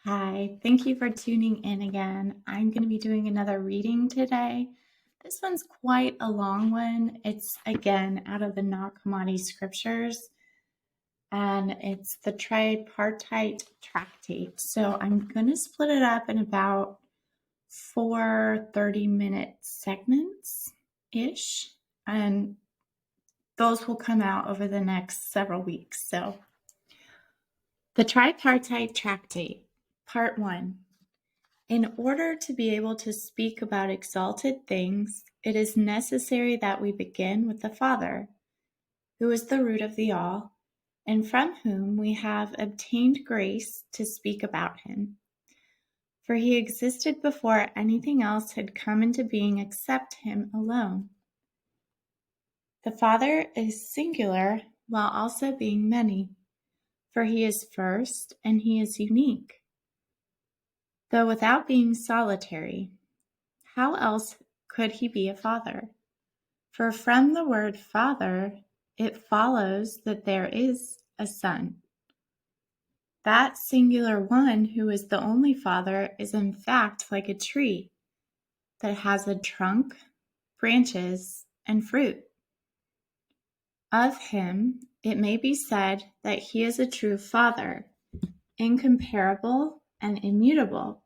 Hi, thank you for tuning in again. I'm going to be doing another reading today. This one's quite a long one. It's again out of the Nag Hammadi scriptures, and it's the Tripartite Tractate. So I'm going to split it up in about 4 30-minute segments ish, and those will come out over the next several weeks. So, the Tripartite Tractate, Part 1. In order to be able to speak about exalted things, it is necessary that we begin with the Father, who is the root of the all, and from whom we have obtained grace to speak about him. For he existed before anything else had come into being except him alone. The Father is singular while also being many, for he is first and he is unique. Though without being solitary, how else could he be a father? For from the word father, it follows that there is a son. That singular one who is the only father is in fact like a tree that has a trunk, branches, and fruit. Of him, it may be said that he is a true father, incomparable and immutable,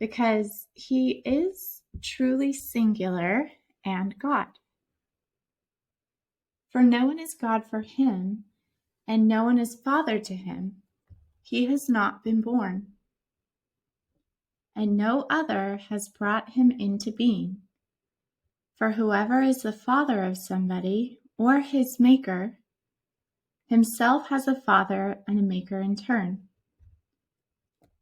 because he is truly singular and God. For no one is God for him, and no one is father to him. He has not been born, and no other has brought him into being. For whoever is the father of somebody, or his maker, himself has a father and a maker in turn.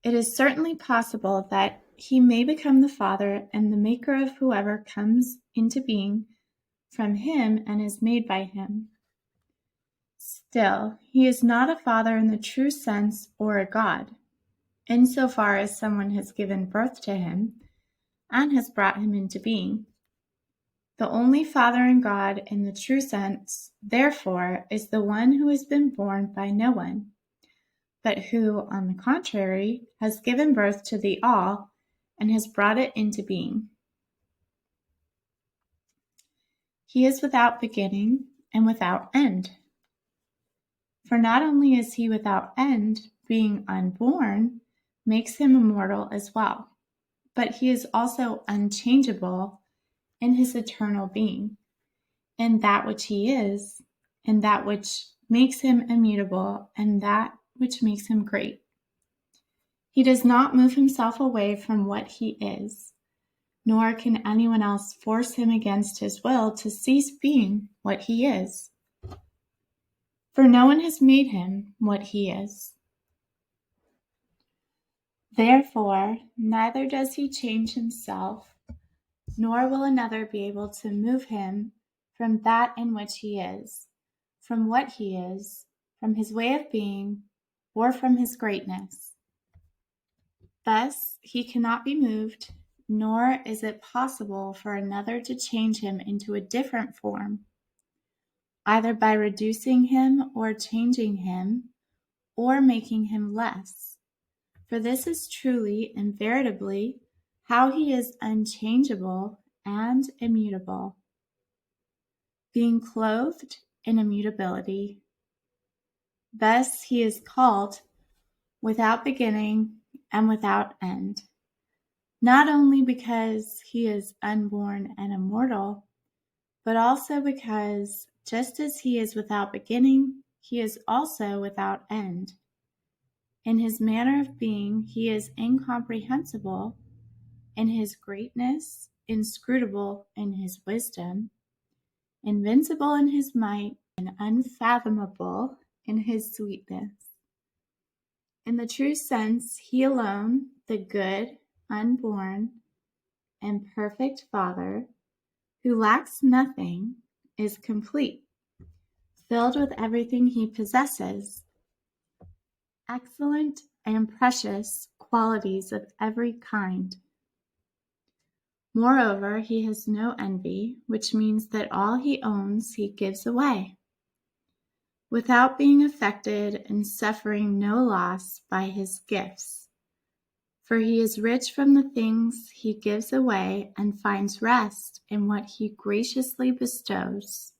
It is certainly possible that he may become the father and the maker of whoever comes into being from him and is made by him. Still, he is not a father in the true sense or a God, insofar as someone has given birth to him and has brought him into being. The only Father and God in the true sense, therefore, is the one who has been born by no one, but who, on the contrary, has given birth to the all and has brought it into being. He is without beginning and without end. For not only is he without end, being unborn makes him immortal as well, but he is also unchangeable in his eternal being, in that which he is, and that which makes him immutable, and that which makes him great. He does not move himself away from what he is, nor can anyone else force him against his will to cease being what he is. For no one has made him what he is. Therefore, neither does he change himself, nor will another be able to move him from that in which he is, from what he is, from his way of being, or from his greatness. Thus, he cannot be moved, nor is it possible for another to change him into a different form, either by reducing him or changing him, or making him less. For this is truly and veritably how he is unchangeable and immutable, being clothed in immutability. Thus he is called without beginning and without end, not only because he is unborn and immortal, but also because just as he is without beginning, he is also without end. In his manner of being, he is incomprehensible. In his greatness, inscrutable in his wisdom, invincible in his might, and unfathomable in his sweetness. In the true sense, he alone, the good, unborn, and perfect Father, who lacks nothing, is complete, filled with everything he possesses, excellent and precious qualities of every kind. Moreover, he has no envy, which means that all he owns he gives away, without being affected and suffering no loss by his gifts, For he is rich from the things he gives away and finds rest in what he graciously bestows.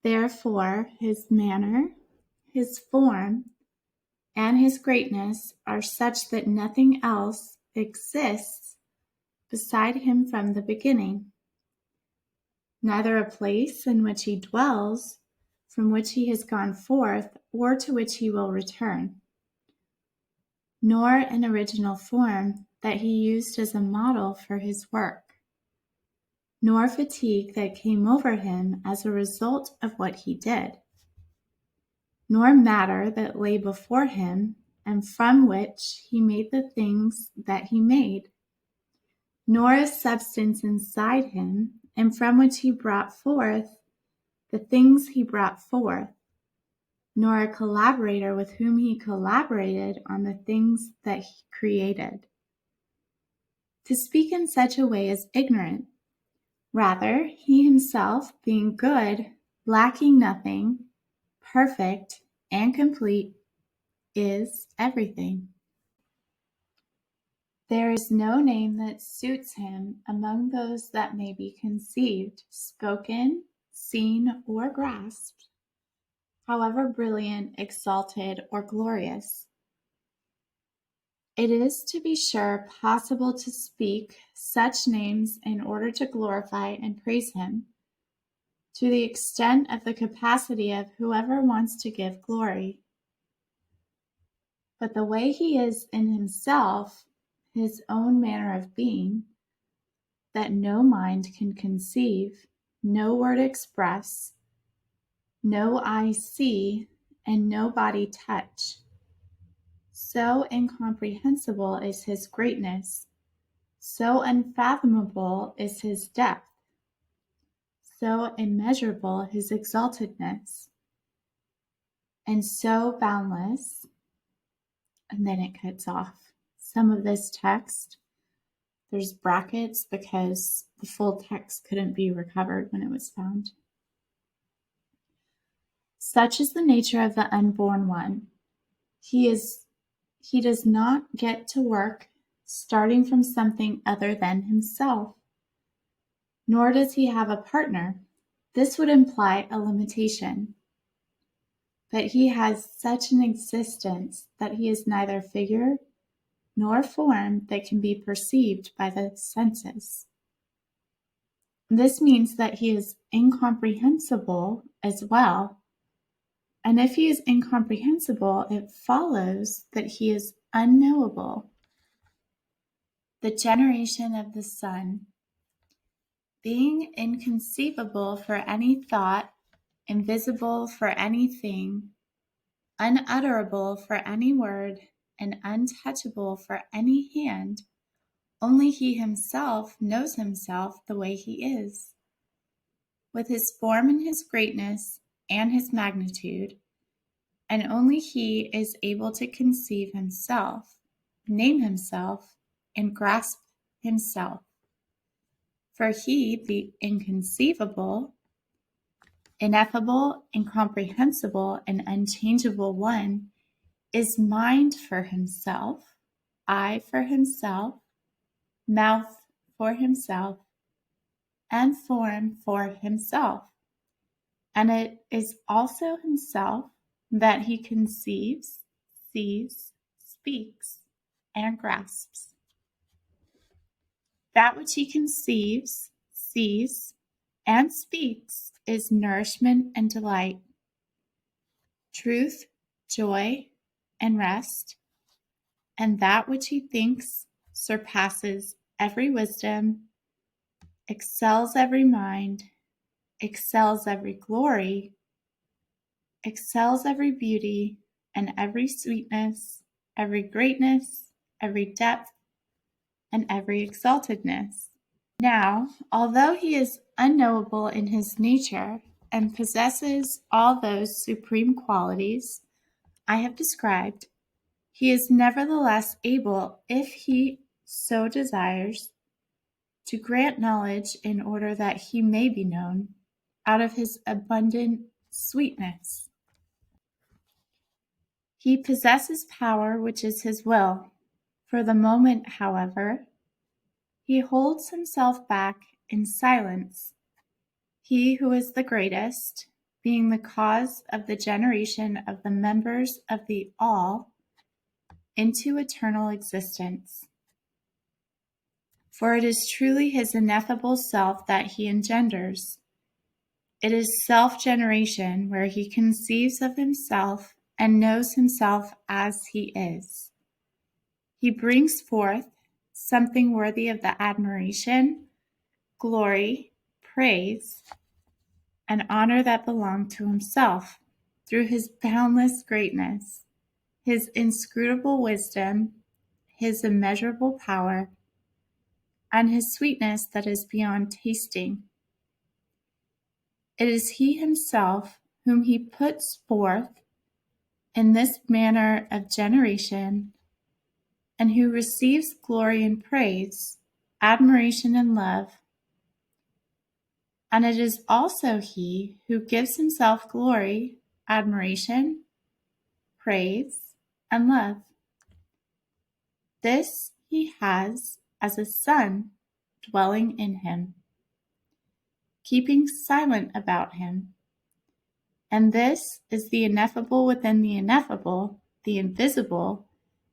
Therefore, his manner, his form, and his greatness are such that nothing else exists beside him from the beginning. Neither a place in which he dwells, from which he has gone forth, or to which he will return, nor an original form that he used as a model for his work, nor fatigue that came over him as a result of what he did, nor matter that lay before him and from which he made the things that he made, nor a substance inside him and from which he brought forth the things he brought forth, nor a collaborator with whom he collaborated on the things that he created. To speak in such a way is ignorant. Rather, he himself, being good, lacking nothing, perfect, and complete, is everything. There is no name that suits him among those that may be conceived, spoken, seen, or grasped, however brilliant, exalted, or glorious. It is, to be sure, possible to speak such names in order to glorify and praise him, to the extent of the capacity of whoever wants to give glory. But the way he is in himself, his own manner of being, that no mind can conceive, no word express, no eye see, and no body touch. So incomprehensible is his greatness, so unfathomable is his depth, so immeasurable his exaltedness, and so boundless. And then it cuts off some of this text. There's brackets because the full text couldn't be recovered when it was found. Such is the nature of the unborn one. He does not get to work starting from something other than himself, nor does he have a partner. This would imply a limitation. But he has such an existence that he is neither figure nor form that can be perceived by the senses. This means that he is incomprehensible as well. And if he is incomprehensible, it follows that he is unknowable. The generation of the Son, being inconceivable for any thought, invisible for anything, unutterable for any word, and untouchable for any hand, only he himself knows himself the way he is. With his form and his greatness and his magnitude, and only he is able to conceive himself, name himself, and grasp himself. For he, the inconceivable, ineffable, incomprehensible, and unchangeable one, is mind for himself, eye for himself, mouth for himself, and form for himself. And it is also himself that he conceives, sees, speaks, and grasps. That which he conceives, sees, and speaks is nourishment and delight, truth, joy, and rest. And that which he thinks surpasses every wisdom, excels every mind, excels every glory, excels every beauty, and every sweetness, every greatness, every depth, and every exaltedness. Now, although he is unknowable in his nature and possesses all those supreme qualities I have described, he is nevertheless able, if he so desires, to grant knowledge in order that he may be known out of his abundant sweetness. He possesses power, which is his will, For the moment, however, he holds himself back in silence, he who is the greatest, being the cause of the generation of the members of the All into eternal existence. For it is truly his ineffable self that he engenders. It is self-generation where he conceives of himself and knows himself as he is. He brings forth something worthy of the admiration, glory, praise, and honor that belong to himself through his boundless greatness, his inscrutable wisdom, his immeasurable power, and his sweetness that is beyond tasting. It is he himself whom he puts forth in this manner of generation, and who receives glory and praise, admiration and love. And it is also he who gives himself glory, admiration, praise, and love. This he has as a son dwelling in him, keeping silent about him. And this is the ineffable within the ineffable, the invisible,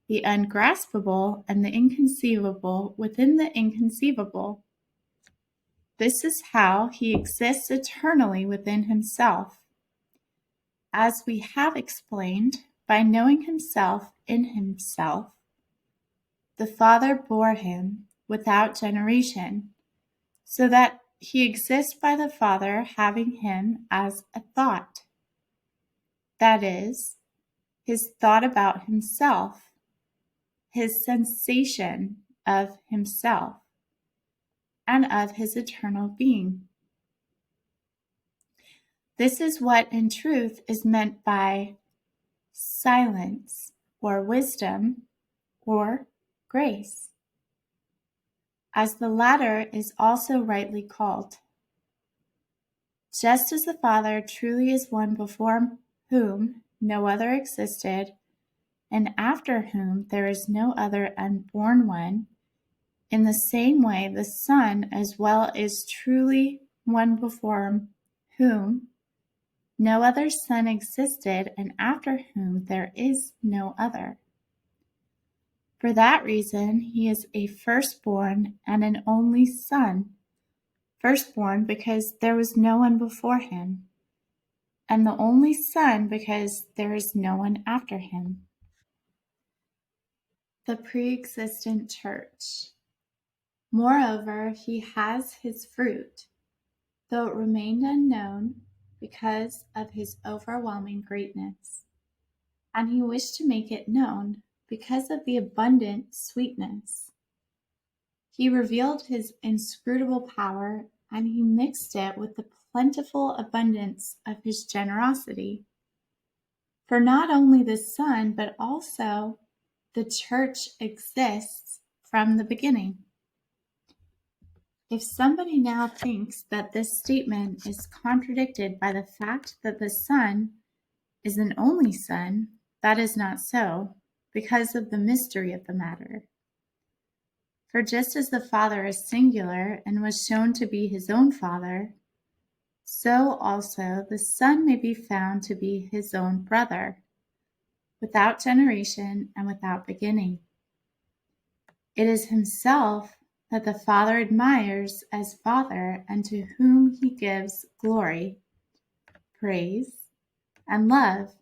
the ungraspable, and the inconceivable within the inconceivable. This is how he exists eternally within himself, as we have explained, by knowing himself in himself. The Father bore him without generation, so that he exists by the Father having him as a thought. That is, his thought about himself, his sensation of himself, and of his eternal being. This is what in truth is meant by silence or wisdom or grace, as the latter is also rightly called. Just as the Father truly is one before whom no other existed, and after whom there is no other unborn one, in the same way the Son as well is truly one before whom no other son existed, and after whom there is no other. For that reason, he is a firstborn and an only son. Firstborn because there was no one before him, and the only son because there is no one after him. The pre-existent church. Moreover, he has his fruit, though it remained unknown because of his overwhelming greatness, and he wished to make it known because of the abundant sweetness. He revealed his inscrutable power, and he mixed it with the plentiful abundance of his generosity. For not only the Son, but also the church exists from the beginning. If somebody now thinks that this statement is contradicted by the fact that the Son is an only Son, that is not so, because of the mystery of the matter. For just as the Father is singular and was shown to be his own Father, so also the Son may be found to be his own brother, without generation and without beginning. It is himself that the Father admires as Father, and to whom he gives glory, praise, and love,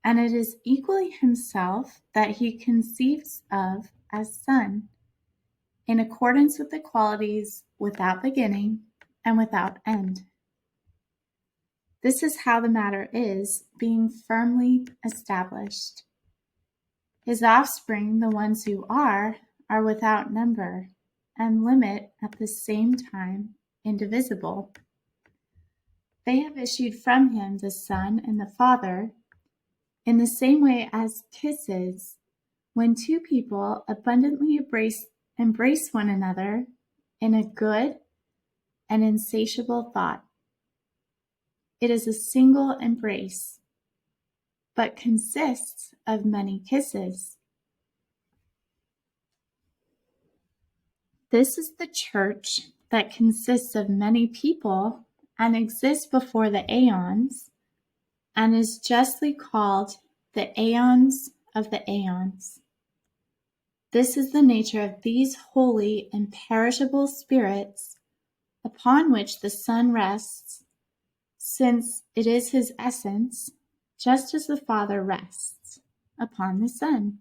and it is equally himself that he conceives of as Son, in accordance with the qualities without beginning and without end. This is how the matter is, being firmly established. His offspring, the ones who are without number, and limit at the same time indivisible. They have issued from him the Son and the Father, in the same way as kisses, when two people abundantly embrace one another in a good and insatiable thought. It is a single embrace, but consists of many kisses. This is the church that consists of many people and exists before the aeons and is justly called the aeons of the aeons. This is the nature of these holy, imperishable spirits upon which the Son rests, since it is his essence, just as the Father rests upon the Son.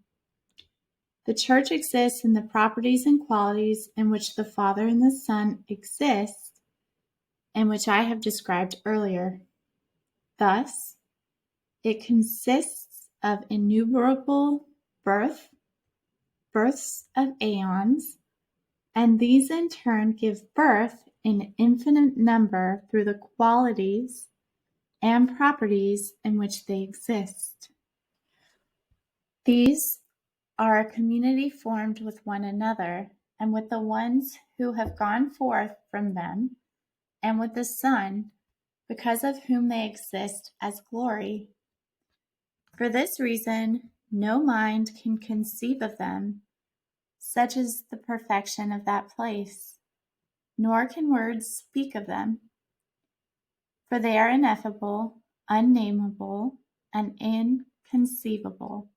The Church exists in the properties and qualities in which the Father and the Son exist, and which I have described earlier. Thus, it consists of innumerable births of aeons, and these in turn give birth in infinite number through the qualities and properties in which they exist. These are a community formed with one another, and with the ones who have gone forth from them, and with the Son, because of whom they exist as glory. For this reason, no mind can conceive of them, such is the perfection of that place, nor can words speak of them. For they are ineffable, unnameable, and inconceivable.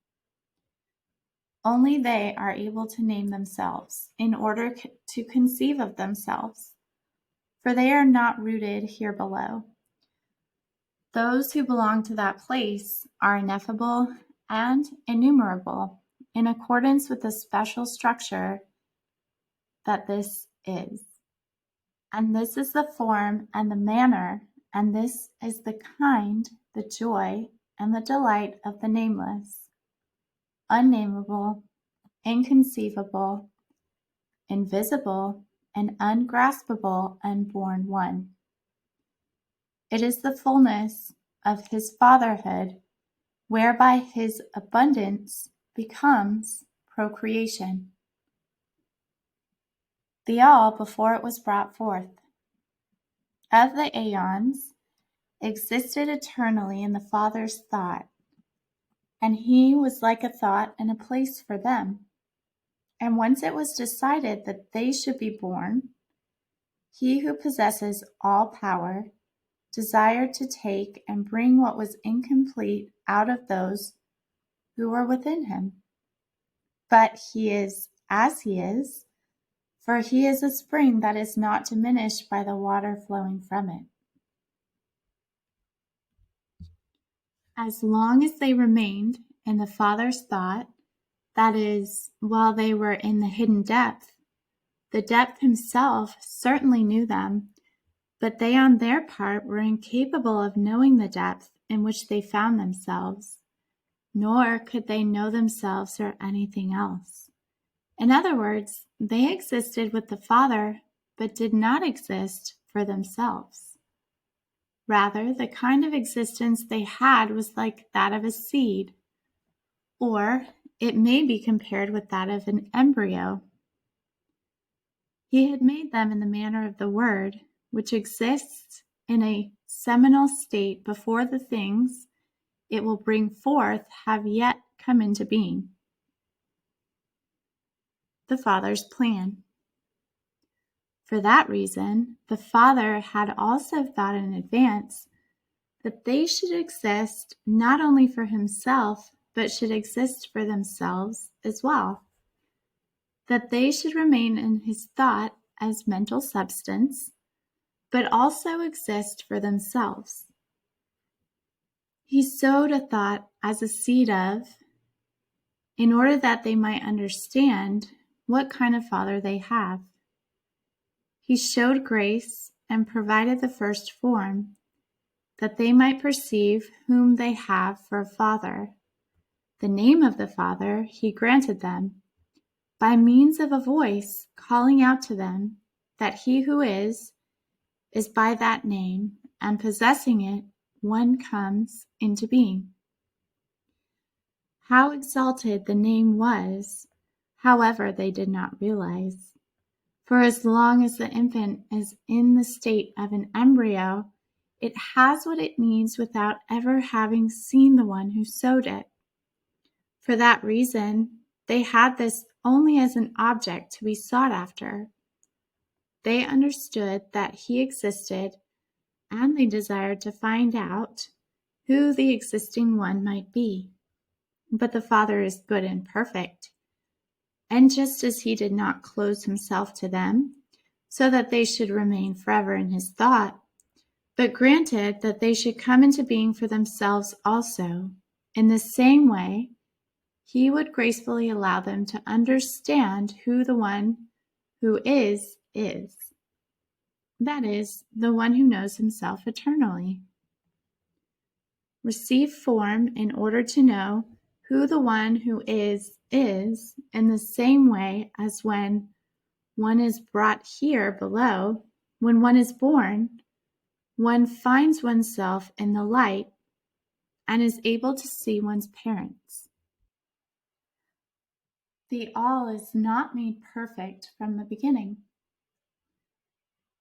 Only they are able to name themselves in order to conceive of themselves, for they are not rooted here below. Those who belong to that place are ineffable and innumerable in accordance with the special structure that this is. And this is the form and the manner, and this is the kind, the joy, and the delight of the nameless, unnameable, inconceivable, invisible, and ungraspable unborn one. It is the fullness of his fatherhood, whereby his abundance becomes procreation. The all before it was brought forth, of the aeons, existed eternally in the Father's thought, and he was like a thought and a place for them. And once it was decided that they should be born, he who possesses all power desired to take and bring what was incomplete out of those who were within him. But he is as he is, for he is a spring that is not diminished by the water flowing from it. As long as they remained in the Father's thought, that is, while they were in the hidden depth, the depth himself certainly knew them, but they on their part were incapable of knowing the depth in which they found themselves, nor could they know themselves or anything else. In other words, they existed with the Father, but did not exist for themselves. Rather, the kind of existence they had was like that of a seed, or it may be compared with that of an embryo. He had made them in the manner of the Word, which exists in a seminal state before the things it will bring forth have yet come into being. The Father's plan. For that reason, the Father had also thought in advance that they should exist not only for himself, but should exist for themselves as well. That they should remain in his thought as mental substance, but also exist for themselves. He sowed a thought as a seed in order that they might understand what kind of Father they have. He showed grace and provided the first form, that they might perceive whom they have for a Father. The name of the Father he granted them, by means of a voice calling out to them that he who is by that name, and possessing it, one comes into being. How exalted the name was, however, they did not realize. For as long as the infant is in the state of an embryo, it has what it needs without ever having seen the one who sowed it. For that reason, they had this only as an object to be sought after, they understood that he existed, and they desired to find out who the existing one might be. But the Father is good and perfect, and just as he did not close himself to them, so that they should remain forever in his thought, but granted that they should come into being for themselves also, in the same way, he would gracefully allow them to understand who the one who is. That is, the one who knows himself eternally. Receive form in order to know who the one who is, in the same way as when one is brought here below, when one is born, one finds oneself in the light and is able to see one's parents. The all is not made perfect from the beginning.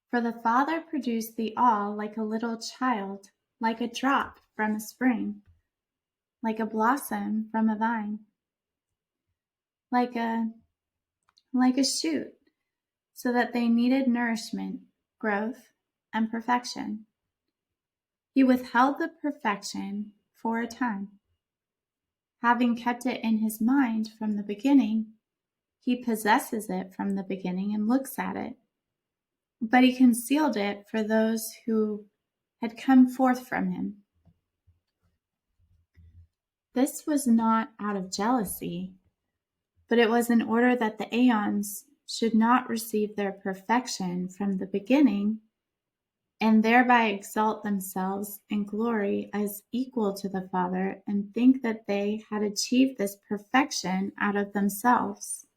For the Father produced the all like a little child, like a drop from a spring, like a blossom from a vine, like a shoot, so that they needed nourishment, growth, and perfection. He withheld the perfection for a time. Having kept it in his mind from the beginning, he possesses it from the beginning and looks at it. But he concealed it for those who had come forth from him. This was not out of jealousy, but it was in order that the aeons should not receive their perfection from the beginning and thereby exalt themselves in glory as equal to the Father and think that they had achieved this perfection out of themselves.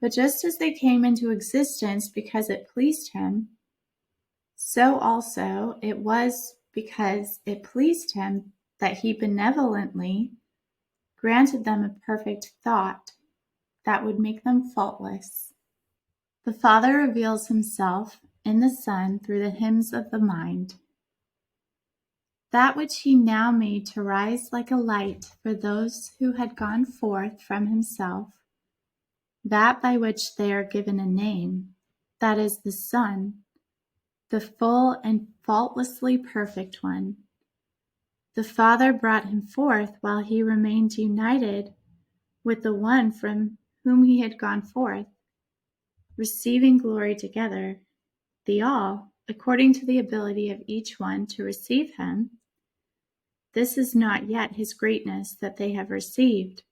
But just as they came into existence because it pleased him, so also it was because it pleased him that he benevolently granted them a perfect thought that would make them faultless. The Father reveals himself in the Son through the hymns of the mind. That which he now made to rise like a light for those who had gone forth from himself, that by which they are given a name, that is the Son, the full and faultlessly perfect one. The Father brought him forth while he remained united with the one from whom he had gone forth, receiving glory together, the all, according to the ability of each one to receive him. This is not yet his greatness that they have received.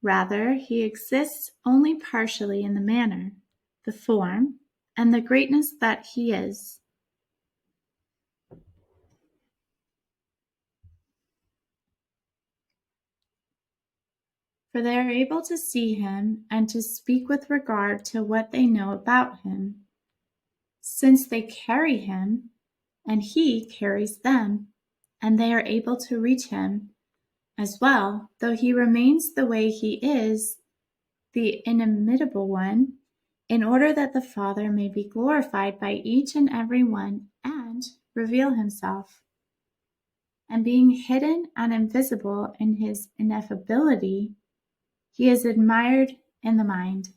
Rather, he exists only partially in the manner, the form, and the greatness that he is. For they are able to see him and to speak with regard to what they know about him, since they carry him, and he carries them, and they are able to reach him as well, though he remains the way he is, the inimitable one, in order that the Father may be glorified by each and every one and reveal himself. And being hidden and invisible in his ineffability, he is admired in the mind.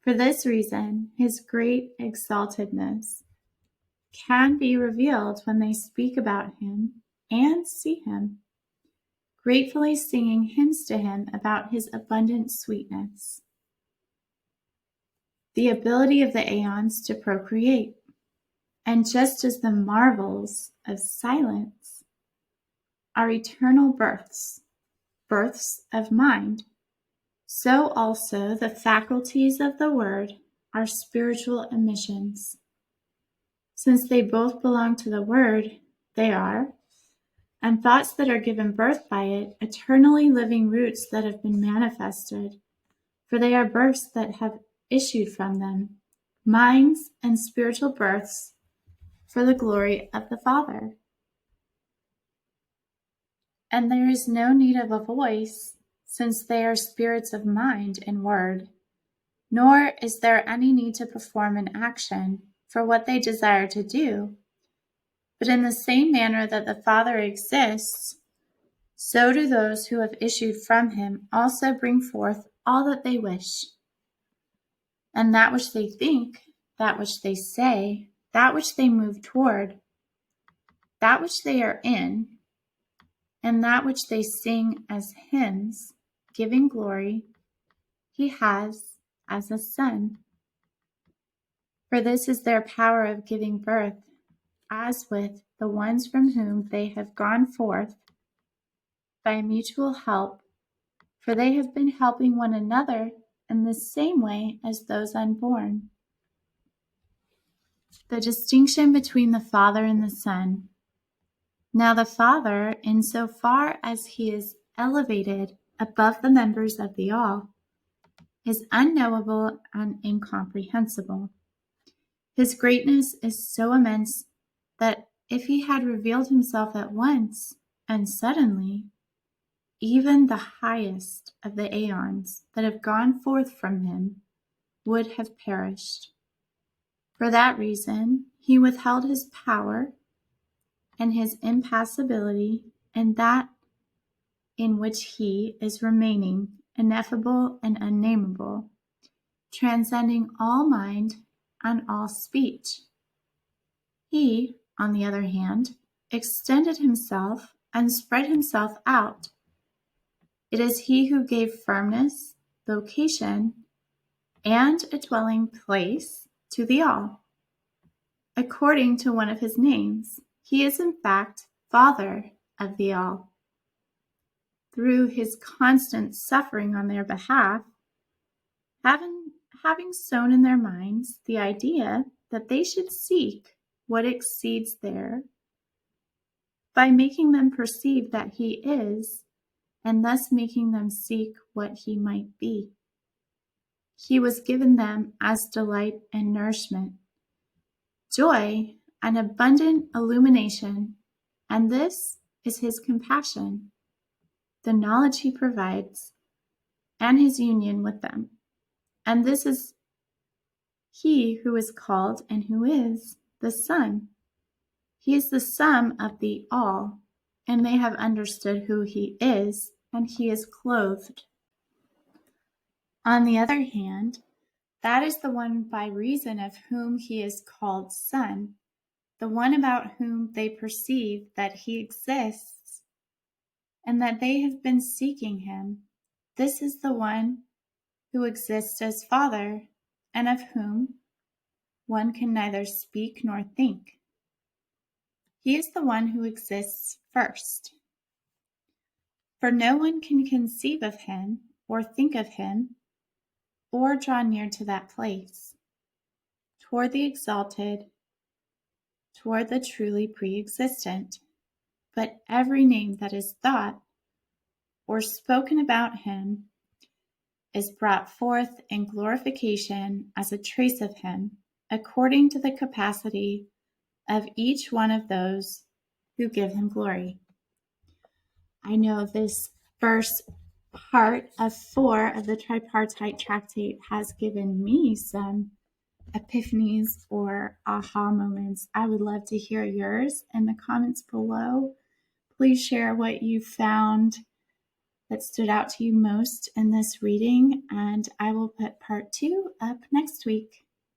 For this reason, his great exaltedness can be revealed when they speak about him and see him, gratefully singing hymns to him about his abundant sweetness. The ability of the aeons to procreate, and just as the marvels of silence are eternal births of mind, so also the faculties of the word are spiritual emissions. Since they both belong to the word, they are, and thoughts that are given birth by it, eternally living roots that have been manifested, for they are births that have issued from them, minds and spiritual births for the glory of the Father. And there is no need of a voice, since they are spirits of mind and word, nor is there any need to perform an action for what they desire to do. But in the same manner that the Father exists, so do those who have issued from him also bring forth all that they wish. And that which they think, that which they say, that which they move toward, that which they are in, and that which they sing as hymns, giving glory, he has as a son. For this is their power of giving birth, as with the ones from whom they have gone forth by mutual help, for they have been helping one another in the same way as those unborn. The distinction between the Father and the Son. Now the Father, insofar as he is elevated above the members of the all, is unknowable and incomprehensible. His greatness is so immense that if he had revealed himself at once and suddenly, even the highest of the aeons that have gone forth from him would have perished. For that reason, he withheld his power and his impassibility in that in which he is remaining, ineffable and unnameable, transcending all mind and all speech. He, on the other hand, extended himself and spread himself out. It is he who gave firmness, location, and a dwelling place to the all. According to one of his names, he is in fact Father of the all. Through his constant suffering on their behalf, having sown in their minds the idea that they should seek what exceeds there, by making them perceive that he is, and thus making them seek what he might be. He was given them as delight and nourishment, joy and abundant illumination, and this is his compassion, the knowledge he provides, and his union with them. And this is he who is called and who is the Son. He is the sum of the all, and they have understood who he is, and he is clothed. On the other hand, that is the one by reason of whom he is called Son, the one about whom they perceive that he exists, and that they have been seeking him. This is the one who exists as Father, and of whom one can neither speak nor think. He is the one who exists first. For no one can conceive of him, or think of him, or draw near to that place, toward the exalted, toward the truly pre-existent. But every name that is thought or spoken about him is brought forth in glorification as a trace of him, according to the capacity of each one of those who give him glory. I know this first part of 4 of the Tripartite Tractate has given me some epiphanies or aha moments. I would love to hear yours in the comments below. Please share what you found that stood out to you most in this reading, and I will put part 2 up next week.